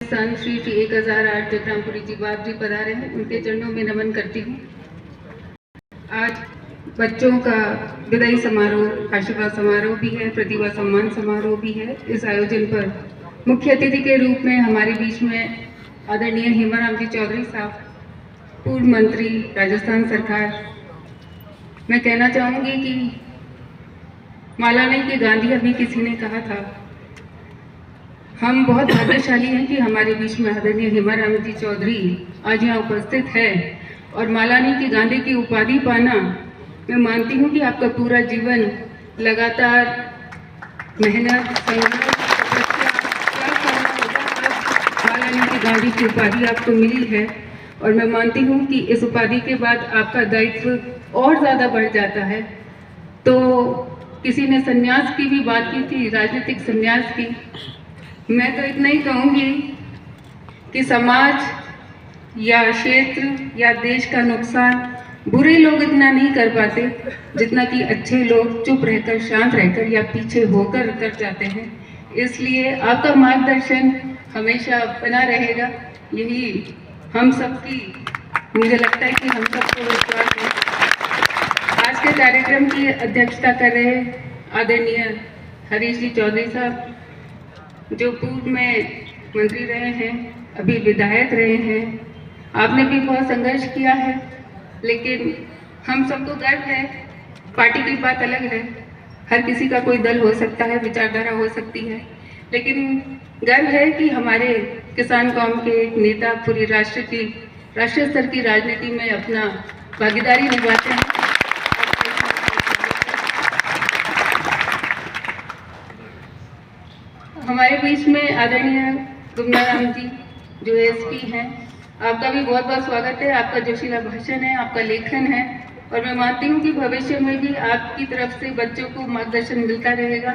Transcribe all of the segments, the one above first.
सन श्री 1008 जो ग्रामपुरी जी बाप जी पधारे हैं, उनके चरणों में नमन करती हूँ। आज बच्चों का विदाई समारोह, आशीर्वाद समारोह भी है, प्रतिभा सम्मान समारोह भी है। इस आयोजन पर मुख्य अतिथि के रूप में हमारे बीच में आदरणीय हेमाराम जी चौधरी साहब, पूर्व मंत्री राजस्थान सरकार। मैं कहना चाहूँगी कि माला नहीं कि गांधी अभी किसी ने कहा था। हम बहुत भाग्यशाली हैं कि हमारे बीच में आदरणीय हेमाराम जी चौधरी आज यहाँ उपस्थित है। और माला नहीं कि गांधी की उपाधि पाना, मैं मानती हूँ कि आपका पूरा जीवन लगातार मेहनत, संघर्ष, तपस्या क्या करना होगा, तब माला नहीं कि गांधी की उपाधि आपको मिली है। और मैं मानती हूँ कि इस उपाधि के बाद आपका दायित्व और ज़्यादा बढ़ जाता है। तो किसी ने संन्यास की भी बात की थी, राजनीतिक संन्यास की। मैं तो इतना ही कहूँगी कि समाज या क्षेत्र या देश का नुकसान बुरे लोग इतना नहीं कर पाते जितना कि अच्छे लोग चुप रहकर, शांत रहकर या पीछे होकर कर जाते हैं। इसलिए आपका मार्गदर्शन हमेशा बना रहेगा, यही हम सबकी, मुझे लगता है कि हम सबको विश्वास है। आज के कार्यक्रम की अध्यक्षता कर रहे आदरणीय हरीश जी चौधरी साहब, जो पूर्व में मंत्री रहे हैं, अभी विधायक रहे हैं। आपने भी बहुत संघर्ष किया है, लेकिन हम सबको गर्व है। पार्टी की बात अलग है, हर किसी का कोई दल हो सकता है, विचारधारा हो सकती है, लेकिन गर्व है कि हमारे किसान कौम के एक नेता पूरी राष्ट्रीय स्तर की राजनीति में अपना भागीदारी निभाते हैं। हमारे बीच में आदरणीय गुमनाराम जी जो एसपी हैं, आपका भी बहुत बहुत स्वागत है। आपका जोशीला भाषण है, आपका लेखन है, और मैं मानती हूँ कि भविष्य में भी आपकी तरफ से बच्चों को मार्गदर्शन मिलता रहेगा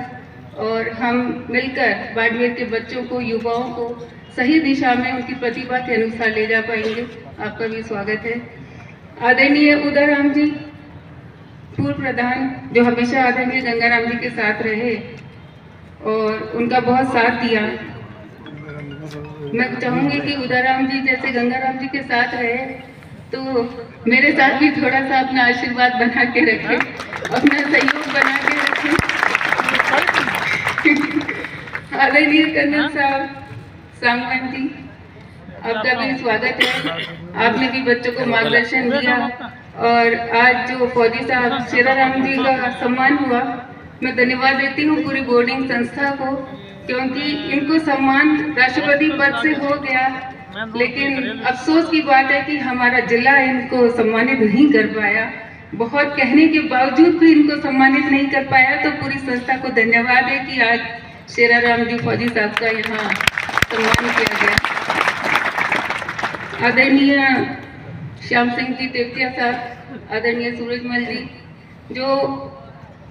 और हम मिलकर बाड़मेर के बच्चों को, युवाओं को सही दिशा में उनकी प्रतिभा के अनुसार ले जा पाएंगे। आपका भी स्वागत है। आदरणीय उदयराम जी, पूर्व प्रधान, जो हमेशा आदरणीय गंगाराम जी के साथ रहे और उनका बहुत साथ दिया। मैं चाहूँगी कि उदयराम जी जैसे गंगाराम जी के साथ रहे तो मेरे साथ भी थोड़ा सा अपना आशीर्वाद बना के रखें, अपना सहयोग बना के रखें। आदरणीय कर्नल साहब सांगवान जी, आपका भी स्वागत है। आपने भी बच्चों को मार्गदर्शन दिया और आज जो फौजी साहब शेराराम जी का सम्मान हुआ, मैं धन्यवाद देती हूँ पूरी बोर्डिंग संस्था को, क्योंकि इनको सम्मान राष्ट्रपति पद से हो गया, लेकिन अफसोस की बात है कि हमारा जिला इनको सम्मानित नहीं कर पाया। बहुत कहने के बावजूद भी इनको सम्मानित नहीं कर पाया। तो पूरी संस्था को धन्यवाद है कि आज शेराराम जी फौजी साहब का यहाँ सम्मान किया गया। आदरणीय श्याम सिंह जी तेवतिया साहब, आदरणीय सूरजमल जी, जो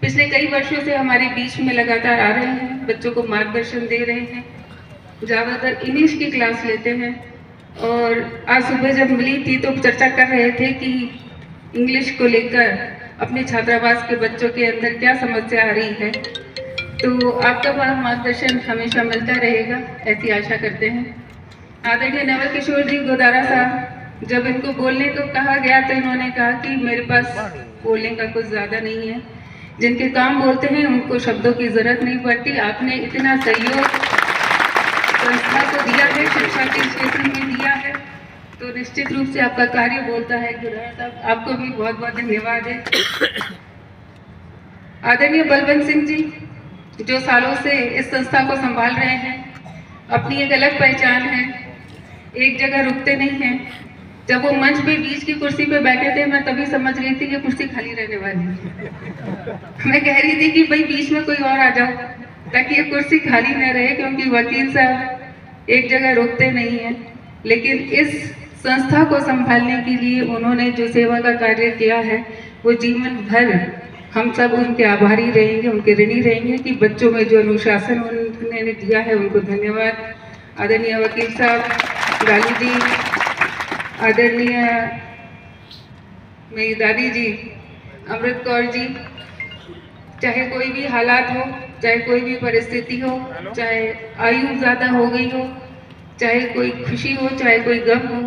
पिछले कई वर्षों से हमारे बीच में लगातार आ रहे हैं, बच्चों को मार्गदर्शन दे रहे हैं, ज़्यादातर इंग्लिश की क्लास लेते हैं। और आज सुबह जब मिली थी तो चर्चा कर रहे थे कि इंग्लिश को लेकर अपने छात्रावास के बच्चों के अंदर क्या समस्या आ रही है। तो आपका मार्गदर्शन हमेशा मिलता रहेगा, ऐसी आशा करते हैं। आदरणीय नवल किशोर जी गोदारा साहब, जब इनको बोलने को कहा गया तो इन्होंने कहा कि मेरे पास बोलने का कुछ ज़्यादा नहीं है, जिनके काम बोलते हैं उनको शब्दों की जरूरत नहीं पड़ती। आपने इतना सहयोग संस्था को दिया है, शिक्षा के क्षेत्र में दिया है, तो निश्चित रूप से आपका कार्य बोलता है। गुरुराज साहब, आपको भी बहुत बहुत धन्यवाद है। आदरणीय बलवंत सिंह जी, जो सालों से इस संस्था को संभाल रहे हैं, अपनी एक अलग पहचान है, एक जगह रुकते नहीं हैं। जब वो मंच पे बीच की कुर्सी पे बैठे थे, मैं तभी समझ गई थी कि कुर्सी खाली रहने वाली है। मैं कह रही थी कि भाई बीच में कोई और आ जाओ ताकि ये कुर्सी खाली न रहे, क्योंकि वकील साहब एक जगह रुकते नहीं हैं। लेकिन इस संस्था को संभालने के लिए उन्होंने जो सेवा का कार्य किया है, वो जीवन भर हम सब उनके आभारी रहेंगे, उनके ऋणी रहेंगे कि बच्चों में जो अनुशासन उन्होंने दिया है, उनको धन्यवाद। आदरणीय वकील साहब गाली जी, आदरणीय मेरी दादी जी अमृत कौर जी, चाहे कोई भी हालात हो, चाहे कोई भी परिस्थिति हो, चाहे आयु ज़्यादा हो गई हो, चाहे कोई खुशी हो चाहे कोई गम हो,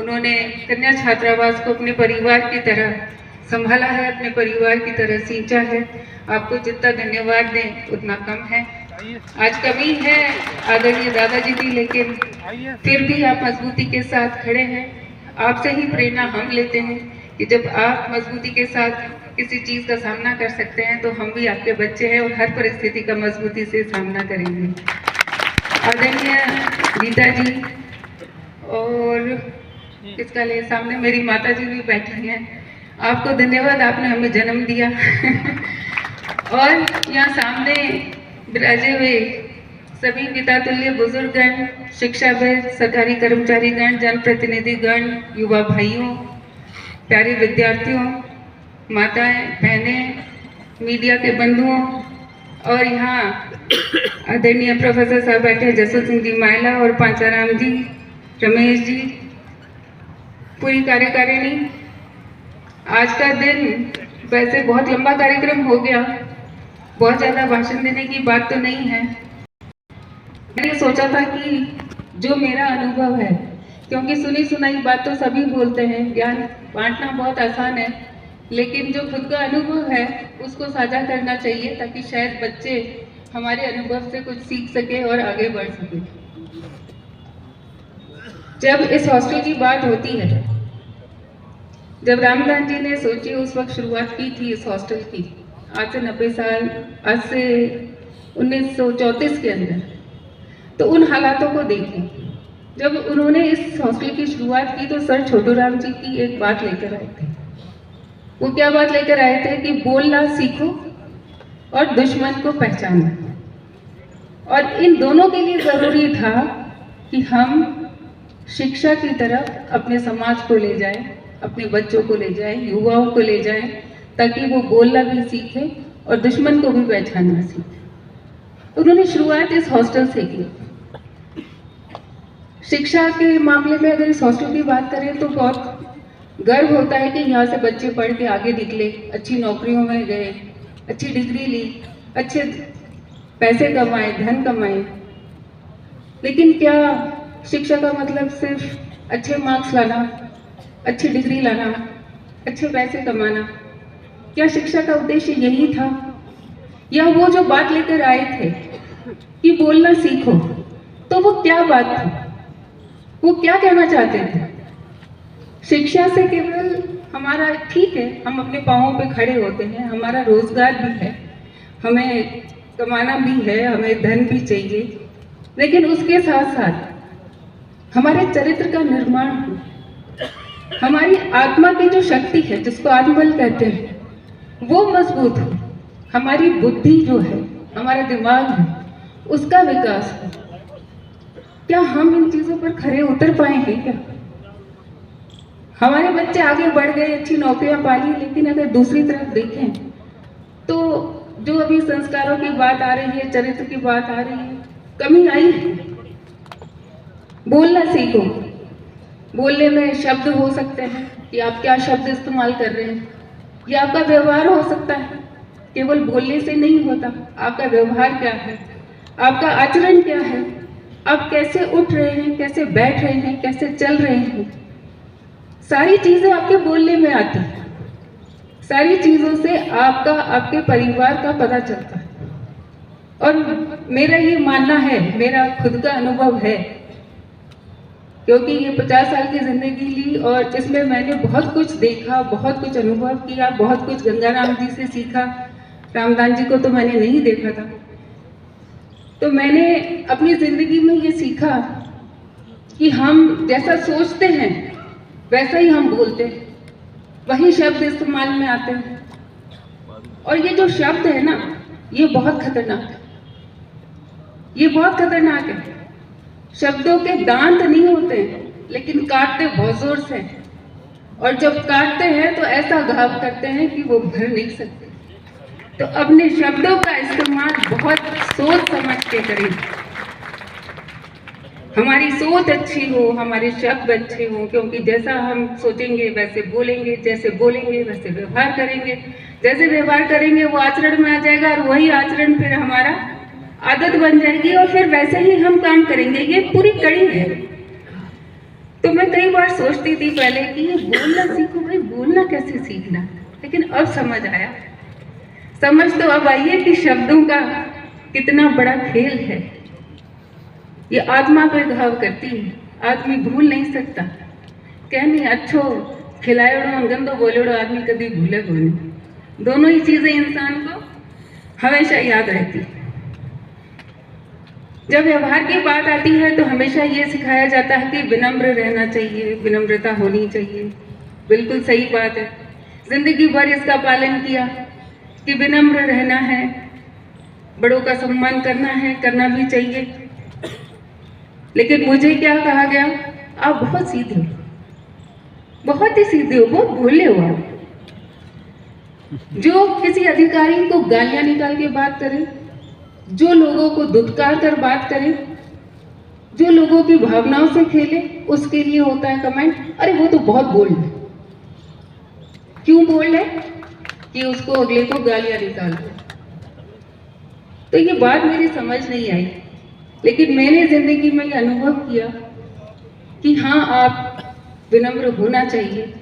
उन्होंने कन्या छात्रावास को अपने परिवार की तरह संभाला है, अपने परिवार की तरह सींचा है। आपको जितना धन्यवाद दें उतना कम है। आज कमी है आदरणीय दादाजी की, लेकिन फिर भी आप मजबूती के साथ खड़े हैं। आपसे ही प्रेरणा हम लेते हैं कि जब आप मजबूती के साथ किसी चीज़ का सामना कर सकते हैं तो हम भी आपके बच्चे हैं और हर परिस्थिति का मजबूती से सामना करेंगे। आदरणीय गीता जी और इसका लिए सामने मेरी माता जी भी बैठी हैं, आपको धन्यवाद, आपने हमें जन्म दिया। और यहाँ सामने विराजे हुए सभी पिता तुल्य बुजुर्गगण, शिक्षाविद, सरकारी कर्मचारीगण, जनप्रतिनिधिगण, युवा भाइयों, प्यारे विद्यार्थियों, माताएं, बहनें, मीडिया के बंधुओं और यहाँ आदरणीय प्रोफेसर साहब बैठे हैं, जसवंत सिंह जी मायला और पांचाराम जी, रमेश जी, पूरी कार्यकारिणी। आज का दिन वैसे बहुत लंबा कार्यक्रम हो गया, बहुत ज़्यादा भाषण देने की बात तो नहीं है। मैंने सोचा था कि जो मेरा अनुभव है, क्योंकि सुनी सुनाई बात तो सभी बोलते हैं, ज्ञान बांटना बहुत आसान है, लेकिन जो खुद का अनुभव है उसको साझा करना चाहिए ताकि शायद बच्चे हमारे अनुभव से कुछ सीख सके और आगे बढ़ सके। जब इस हॉस्टल की बात होती है, जब रामदास जी ने सोची उस वक्त शुरुआत की थी इस हॉस्टल की, आज से 90 साल, आज से 1934 के अंदर, तो उन हालातों को देखिए। जब उन्होंने इस हॉस्टल की शुरुआत की तो सर छोटूराम जी की एक बात लेकर आए थे। वो क्या बात लेकर आए थे कि बोलना सीखो और दुश्मन को पहचानना। और इन दोनों के लिए ज़रूरी था कि हम शिक्षा की तरफ अपने समाज को ले जाएं, अपने बच्चों को ले जाएं, युवाओं को ले जाएं, ताकि वो बोलना भी सीखे और दुश्मन को भी पहचानना सीखे। उन्होंने शुरुआत इस हॉस्टल से की। शिक्षा के मामले में अगर इस हॉस्टल की बात करें तो बहुत गर्व होता है कि यहाँ से बच्चे पढ़ के आगे निकले, अच्छी नौकरियों में गए, अच्छी डिग्री ली, अच्छे पैसे कमाए, धन कमाए। लेकिन क्या शिक्षा का मतलब सिर्फ अच्छे मार्क्स लाना, अच्छी डिग्री लाना, अच्छे पैसे कमाना? क्या शिक्षा का उद्देश्य यही था? या वो जो बात लेकर आए थे कि बोलना सीखो, तो वो क्या बात थी? वो क्या कहना चाहते थे? शिक्षा से केवल हमारा, ठीक है, हम अपने पाँवों पे खड़े होते हैं, हमारा रोजगार भी है, हमें कमाना भी है, हमें धन भी चाहिए, लेकिन उसके साथ साथ हमारे चरित्र का निर्माण हो, हमारी आत्मा की जो शक्ति है जिसको आत्मबल कहते हैं वो मजबूत हो, हमारी बुद्धि जो है, हमारा दिमाग है, उसका विकास हो। क्या हम इन चीज़ों पर खरे उतर पाए हैं? क्या हमारे बच्चे आगे बढ़ गए, अच्छी नौकरियां पा ली, लेकिन अगर दूसरी तरफ देखें तो जो अभी संस्कारों की बात आ रही है, चरित्र की बात आ रही है, कमी आई है। बोलना सीखो। बोलने में शब्द हो सकते हैं कि आप क्या शब्द इस्तेमाल कर रहे हैं, या आपका व्यवहार हो सकता है। केवल बोलने से नहीं होता, आपका व्यवहार क्या है, आपका आचरण क्या है, आप कैसे उठ रहे हैं, कैसे बैठ रहे हैं, कैसे चल रहे हैं, सारी चीजें आपके बोलने में आती हैं। सारी चीजों से आपका, आपके परिवार का पता चलता है। और मेरा ये मानना है, मेरा खुद का अनुभव है, क्योंकि ये 50 साल की जिंदगी ली और इसमें मैंने बहुत कुछ देखा, बहुत कुछ अनुभव किया, बहुत कुछ गंगाराम जी से सीखा। रामदास जी को तो मैंने नहीं देखा था, तो मैंने अपनी जिंदगी में ये सीखा कि हम जैसा सोचते हैं वैसा ही हम बोलते हैं, वही शब्द इस्तेमाल में आते हैं। और ये जो शब्द है ना, ये बहुत खतरनाक है, ये बहुत खतरनाक है। शब्दों के दांत नहीं होते हैं, लेकिन काटते बहुत जोर से हैं, और जब काटते हैं तो ऐसा घाव करते हैं कि वो भर नहीं सकते। तो अपने शब्दों का इस्तेमाल बहुत सोच समझ के करें। हमारी सोच अच्छी हो, हमारे शब्द अच्छे हों, क्योंकि जैसा हम सोचेंगे वैसे बोलेंगे, जैसे बोलेंगे वैसे व्यवहार करेंगे, जैसे व्यवहार करेंगे वो आचरण में आ जाएगा, और वही आचरण फिर हमारा आदत बन जाएगी और फिर वैसे ही हम काम करेंगे। ये पूरी कड़ी है। तो मैं कई बार सोचती थी पहले कि ये बोलना सीखो, भाई बोलना कैसे सीखना, लेकिन अब समझ आया। समझ तो अब आई है कि शब्दों का कितना बड़ा खेल है। ये आत्मा पे घाव करती है, आदमी भूल नहीं सकता। कहनी अच्छो खिलाएड़ो गंदो बोलेड़ो आदमी कभी भूले को नहीं। दोनों ही चीजें इंसान को हमेशा याद रहती है। जब व्यवहार की बात आती है तो हमेशा ये सिखाया जाता है कि विनम्र रहना चाहिए, विनम्रता होनी चाहिए। बिल्कुल सही बात है, जिंदगी भर इसका पालन किया कि विनम्र रहना है, बड़ों का सम्मान करना है, करना भी चाहिए। लेकिन मुझे क्या कहा गया, आप बहुत सीधे हो, बहुत ही सीधे हो, बहुत भोले हो आप। जो किसी अधिकारी को गालियां निकाल के बात करे, जो लोगों को दुत्कार कर बात करे, जो लोगों की भावनाओं से खेले, उसके लिए होता है कमेंट, अरे वो तो बहुत बोल्ड है। क्यों बोल्ड है? कि उसको अगले को गालियां निकाल दे। तो ये बात मेरी समझ नहीं आई, लेकिन मैंने जिंदगी में ये अनुभव किया कि हाँ, आप विनम्र होना चाहिए।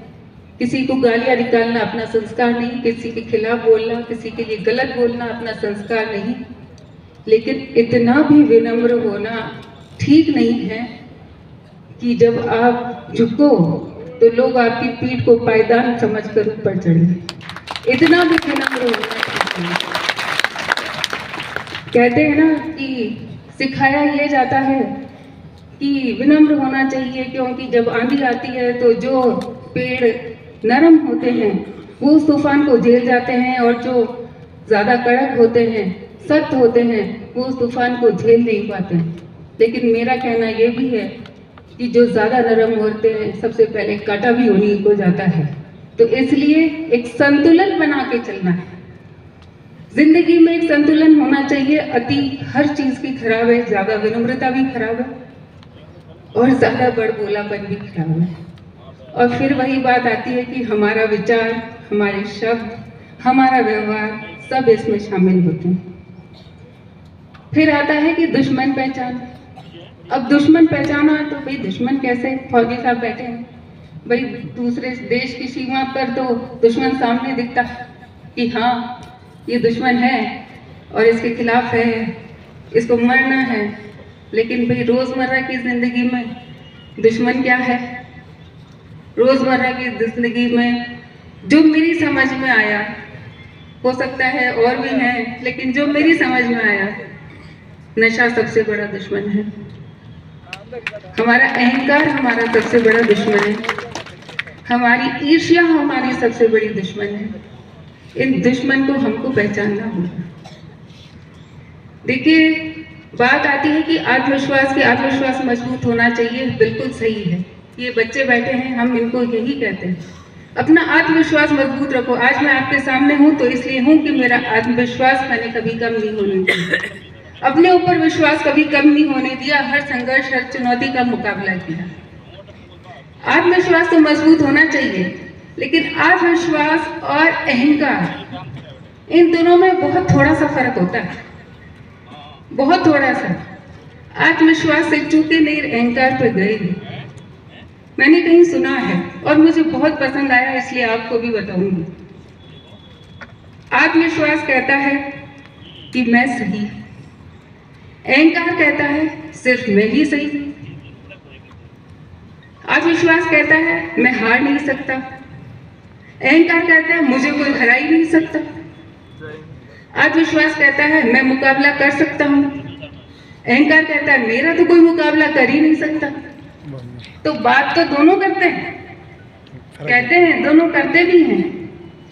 किसी को गालियां निकालना अपना संस्कार नहीं, किसी के खिलाफ बोलना, किसी के लिए गलत बोलना अपना संस्कार नहीं। लेकिन इतना भी विनम्र होना ठीक नहीं है कि जब आप झुको तो लोग आपकी पीठ को पायदान समझकर ऊपर चढ़े। इतना भी विनम्र होना ठीक नहीं। कहते हैं ना कि सिखाया ये जाता है कि विनम्र होना चाहिए, क्योंकि जब आंधी आती है तो जो पेड़ नरम होते हैं वो उस तूफान को झेल जाते हैं, और जो ज़्यादा कड़क होते हैं, सख्त होते हैं, वो उस तूफान को झेल नहीं पाते हैं। लेकिन मेरा कहना ये भी है कि जो ज़्यादा नरम होते हैं सबसे पहले कांटा भी उन्हीं को जाता है। तो इसलिए एक संतुलन बना के चलना है। जिंदगी में एक संतुलन होना चाहिए। अति हर चीज की खराब है, ज्यादा विनम्रता भी खराब है और ज्यादा बड़बोलापन भी खराब है। और फिर वही बात आती है कि हमारा विचार, हमारे शब्द, हमारा व्यवहार सब इसमें शामिल होते हैं। फिर आता है कि दुश्मन पहचान। अब दुश्मन पहचाना तो भाई दुश्मन कैसे? फौजी साहब बैठे हैं, भाई दूसरे देश की सीमा पर तो दुश्मन सामने दिखता कि हाँ ये दुश्मन है और इसके खिलाफ है, इसको मरना है। लेकिन भाई रोजमर्रा की जिंदगी में दुश्मन क्या है? रोजमर्रा की जिंदगी में जो मेरी समझ में आया, हो सकता है और भी है, लेकिन जो मेरी समझ में आया, नशा सबसे बड़ा दुश्मन है। हमारा अहंकार हमारा सबसे बड़ा दुश्मन है। हमारी ईर्ष्या हमारी सबसे बड़ी दुश्मन है। इन दुश्मन को हमको पहचानना होगा। देखिए, बात आती है कि आत्मविश्वास मजबूत होना चाहिए। बिल्कुल सही है। ये बच्चे बैठे हैं, हम इनको यही कहते हैं, अपना आत्मविश्वास मजबूत रखो। आज मैं आपके सामने हूँ तो इसलिए हूँ कि मेरा आत्मविश्वास मैंने कभी कम नहीं होने दिया, अपने ऊपर विश्वास कभी कम नहीं होने दिया। हर संघर्ष, हर चुनौती का मुकाबला किया। आत्मविश्वास तो मजबूत होना चाहिए, लेकिन आत्मविश्वास और अहंकार, इन दोनों में बहुत थोड़ा सा फर्क होता है, बहुत थोड़ा सा। आत्मविश्वास से चूके नहीं, अहंकार पर गए। मैंने कहीं सुना है और मुझे बहुत पसंद आया, इसलिए आपको भी बताऊंगी। आत्मविश्वास कहता है कि मैं सही, अहंकार कहता है सिर्फ मैं ही सही। आत्मविश्वास कहता है मैं हार नहीं सकता, अहंकार कहता है मुझे कोई हरा ही नहीं सकता। आत्मविश्वास कहता है मैं मुकाबला कर सकता हूँ, अहंकार कहता है मेरा तो कोई मुकाबला कर ही नहीं सकता। तो बात तो दोनों करते हैं, कहते हैं दोनों करते भी हैं,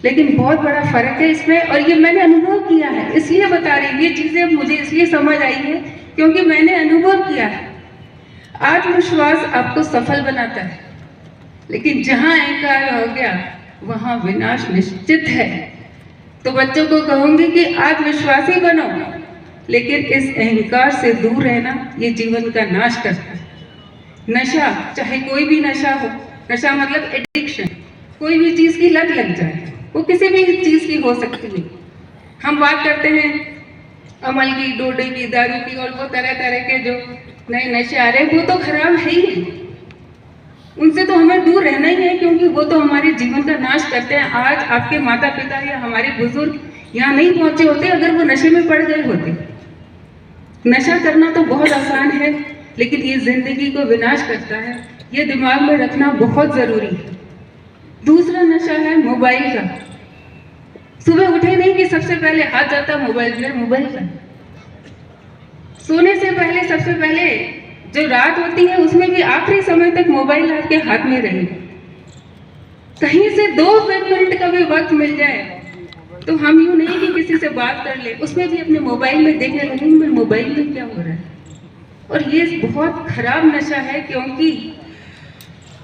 लेकिन बहुत बड़ा फर्क है इसमें। और ये मैंने अनुभव किया है, इसलिए बता रही हूँ। ये चीजें मुझे इसलिए समझ आई है क्योंकि मैंने अनुभव किया है। आत्मविश्वास आपको सफल बनाता है, लेकिन जहां अहंकार हो गया वहां विनाश निश्चित है। तो बच्चों को कहूंगी कि आत्मविश्वासी बनो, लेकिन इस अहंकार से दूर रहना ये जीवन का नाश करता है। नशा, चाहे कोई भी नशा हो, नशा मतलब एडिक्शन, कोई भी चीज की लत लग जाए, वो किसी भी चीज की हो सकती है। हम बात करते हैं अमल की, डोडे की, दारू की और वो तरह तरह के जो नए नशे आ रहे हैं वो तो खराब है ही। उनसे तो हमें दूर रहना ही है, क्योंकि वो तो हमारे जीवन का नाश करते हैं। आज आपके माता पिता या हमारे बुजुर्ग यहाँ नहीं पहुंचे होते अगर वो नशे में पड़ गए होते। नशा करना तो बहुत आसान है, लेकिन ये जिंदगी को विनाश करता है, ये दिमाग में रखना बहुत जरूरी है। दूसरा नशा है मोबाइल का। सुबह उठे नहीं कि सबसे पहले हाथ जाता मोबाइल में, मोबाइल का। सोने से पहले सबसे पहले जो रात होती है उसमें भी आखिरी समय तक मोबाइल आपके हाथ में रहे। कहीं से 2 मिनट का भी वक्त मिल जाए तो हम यूं नहीं कि किसी से बात कर ले, उसमें भी अपने मोबाइल में देखने लगेंगे मेरे मोबाइल में क्या हो रहा है। और ये बहुत खराब नशा है, क्योंकि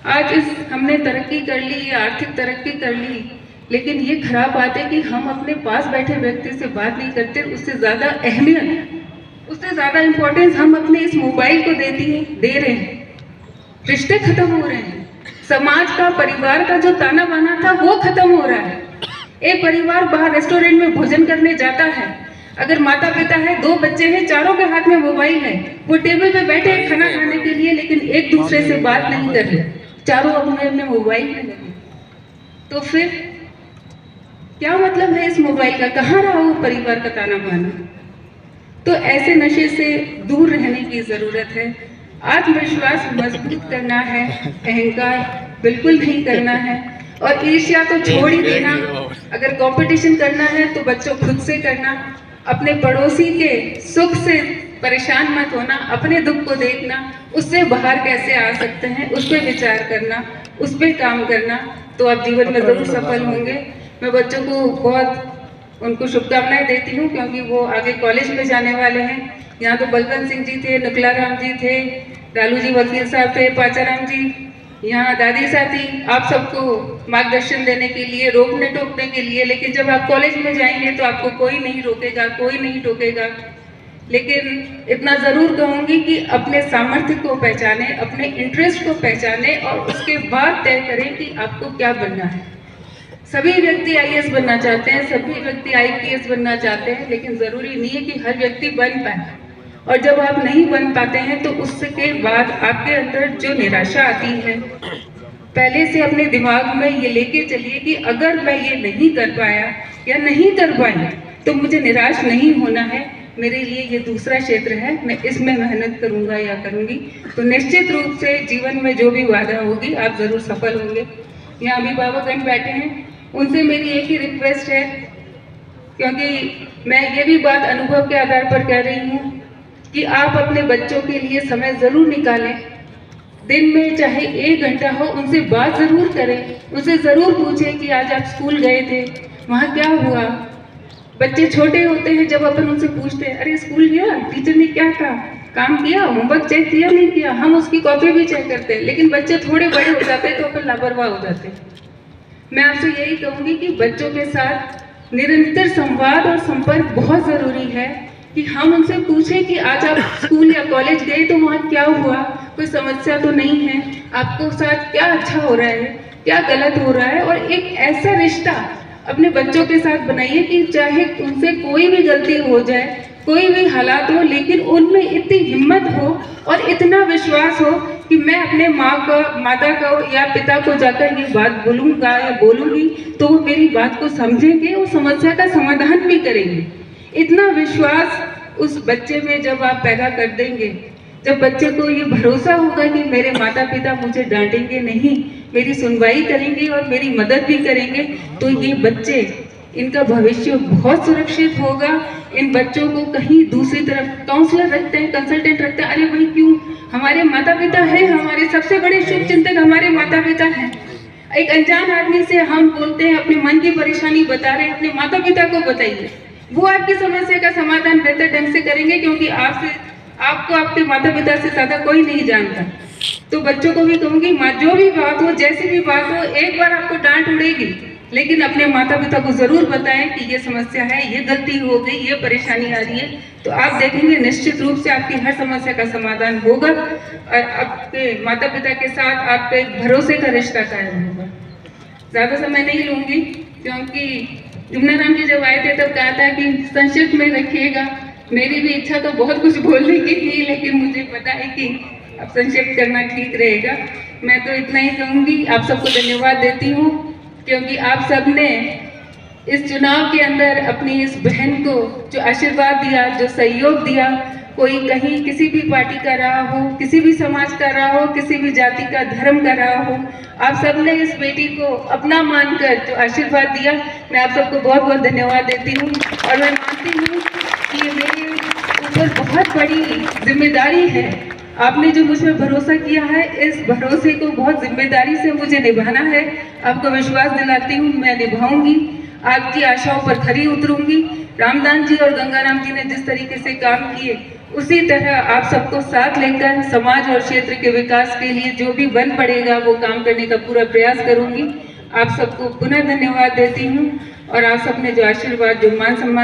आज हमने तरक्की कर ली, आर्थिक तरक्की कर ली, लेकिन ये खराब बात है कि हम अपने पास बैठे व्यक्ति से बात नहीं करते। उससे ज्यादा अहमियत, उससे ज्यादा इंपॉर्टेंस हम अपने इस मोबाइल को दे रहे हैं। रिश्ते खत्म हो रहे हैं। समाज का, परिवार का जो ताना बाना था वो खत्म हो रहा है। एक परिवार बाहर रेस्टोरेंट में भोजन करने जाता है, अगर माता पिता है, 2 बच्चे हैं, चारों के हाथ में मोबाइल है, वो टेबल पे बैठे हैं खाना खाने के लिए, लेकिन एक दूसरे से बात नहीं कर रहे, चारों अपने अपने मोबाइल में लगे। तो फिर क्या मतलब है इस मोबाइल का? कहाँ रहा वो परिवार का ताना बाना? तो ऐसे नशे से दूर रहने की जरूरत है। आत्मविश्वास मजबूत करना है, अहंकार बिल्कुल नहीं करना है, और ईर्ष्या तो छोड़ ही देना। अगर कंपटीशन करना है तो बच्चों खुद से करना। अपने पड़ोसी के सुख से परेशान मत होना, अपने दुख को देखना, उससे बाहर कैसे आ सकते हैं उस पर विचार करना, उस पर काम करना, तो आप जीवन में जरूर सफल होंगे। मैं बच्चों को बहुत उनको शुभकामनाएं देती हूँ, क्योंकि वो आगे कॉलेज में जाने वाले हैं। यहाँ तो बलवंत सिंह जी थे, नुकलाराम जी थे, लालू जी वकील साहब थे, पाचाराम जी, यहाँ दादी साथी, आप सबको मार्गदर्शन देने के लिए, रोकने टोकने के लिए। लेकिन जब आप कॉलेज में जाएंगे तो आपको कोई नहीं रोकेगा, कोई नहीं टोकेगा। लेकिन इतना जरूर कहूँगी कि अपने सामर्थ्य को पहचाने, अपने इंटरेस्ट को पहचाने, और उसके बाद तय करें कि आपको क्या बनना है। सभी व्यक्ति आईएएस बनना चाहते हैं, सभी व्यक्ति आईपीएस बनना चाहते हैं, लेकिन जरूरी नहीं है कि हर व्यक्ति बन पाए। और जब आप नहीं बन पाते हैं तो उसके बाद आपके अंदर जो निराशा आती है, पहले से अपने दिमाग में ये लेके चलिए कि अगर मैं ये नहीं कर पाया या नहीं कर पाई तो मुझे निराश नहीं होना है। मेरे लिए ये दूसरा क्षेत्र है, मैं इसमें मेहनत करूंगा या करूंगी, तो निश्चित रूप से जीवन में जो भी बाधा होगी आप जरूर सफल होंगे। यहाँ अभिभावकगण बैठे हैं, उनसे मेरी एक ही रिक्वेस्ट है, क्योंकि मैं ये भी बात अनुभव के आधार पर कह रही हूँ कि आप अपने बच्चों के लिए समय जरूर निकालें। दिन में चाहे 1 घंटा हो, उनसे बात जरूर करें, उनसे जरूर पूछें कि आज आप स्कूल गए थे, वहाँ क्या हुआ। बच्चे छोटे होते हैं, जब अपन उनसे पूछते हैं, अरे स्कूल गया, टीचर ने क्या कहा, काम किया, होमवर्क चेक किया नहीं किया, हम उसकी कॉपी भी चेक करते हैं। लेकिन बच्चे थोड़े बड़े हो जाते हैं तो अपन लापरवाह हो जाते हैं। मैं आपसे यही कहूँगी कि बच्चों के साथ निरंतर संवाद और संपर्क बहुत जरूरी है, कि हम उनसे पूछें कि आज आप स्कूल या कॉलेज गए तो वहाँ क्या हुआ, कोई समस्या तो नहीं है, आपको साथ क्या अच्छा हो रहा है, क्या गलत हो रहा है। और एक ऐसा रिश्ता अपने बच्चों के साथ बनाइए कि चाहे उनसे कोई भी गलती हो जाए, कोई भी हालात हो, लेकिन उनमें इतनी हिम्मत हो और इतना विश्वास हो कि मैं अपने माता को या पिता को जाकर ये बात बोलूँगा या बोलूँगी तो वो मेरी बात को समझेंगे और समस्या का समाधान भी करेंगे। इतना विश्वास उस बच्चे में जब आप पैदा कर देंगे, जब बच्चे को ये भरोसा होगा कि मेरे माता पिता मुझे डांटेंगे नहीं, मेरी सुनवाई करेंगे और मेरी मदद भी करेंगे, तो ये बच्चे, इनका भविष्य बहुत सुरक्षित होगा। इन बच्चों को कहीं दूसरी तरफ काउंसलर रखते हैं, कंसल्टेंट रखते हैं, अरे भाई क्यों, हमारे माता पिता है, हमारे सबसे बड़े शुभ चिंतक हमारे माता पिता हैं। एक अनजान आदमी से हम बोलते हैं, अपने मन की परेशानी बता रहे हैं, अपने माता पिता को बताइए, वो आपकी समस्या का समाधान बेहतर ढंग से करेंगे, क्योंकि आपको आपके माता पिता से ज्यादा कोई नहीं जानता। तो बच्चों को भी कहूंगी, जो भी बात हो, जैसी भी बात हो, एक बार आपको डांट उड़ेगी, लेकिन अपने माता पिता को जरूर बताएं कि ये समस्या है, ये गलती हो गई, ये परेशानी आ रही है, तो आप देखेंगे निश्चित रूप से आपकी हर समस्या का समाधान होगा और आपके माता पिता के साथ आपका एक भरोसे का रिश्ता कायम होगा। ज्यादा समय नहीं लूंगी, क्योंकि जुमना राम जी जब आए थे तब कहा था कि संक्षिप्त में रखिएगा, मेरी भी इच्छा तो बहुत कुछ बोलने की थी, लेकिन मुझे पता है कि अब संक्षिप्त करना ठीक रहेगा। मैं तो इतना ही कहूँगी, आप सबको धन्यवाद देती हूँ, क्योंकि आप सबने इस चुनाव के अंदर अपनी इस बहन को जो आशीर्वाद दिया, जो सहयोग दिया, कोई कहीं किसी भी पार्टी का रहा हो, किसी भी समाज का रहा हो, किसी भी जाति का, धर्म का रहा हो, आप सबने इस बेटी को अपना मानकर जो आशीर्वाद दिया, मैं आप सबको बहुत बहुत धन्यवाद देती हूँ। और मैं मानती हूँ कि ये मेरे ऊपर बहुत बड़ी जिम्मेदारी है। आपने जो मुझ पर भरोसा किया है, इस भरोसे को बहुत जिम्मेदारी से मुझे निभाना है। आपको विश्वास दिलाती हूँ, मैं निभाऊंगी, आपकी आशाओं पर खरी उतरूंगी। रामदान जी और गंगाराम जी ने जिस तरीके से काम किए, उसी तरह आप सबको साथ लेकर समाज और क्षेत्र के विकास के लिए जो भी बन पड़ेगा वो काम करने का पूरा प्रयास करूंगी। आप सबको पुनः धन्यवाद देती हूँ, और आप सबने जो आशीर्वाद, जो मान सम्मान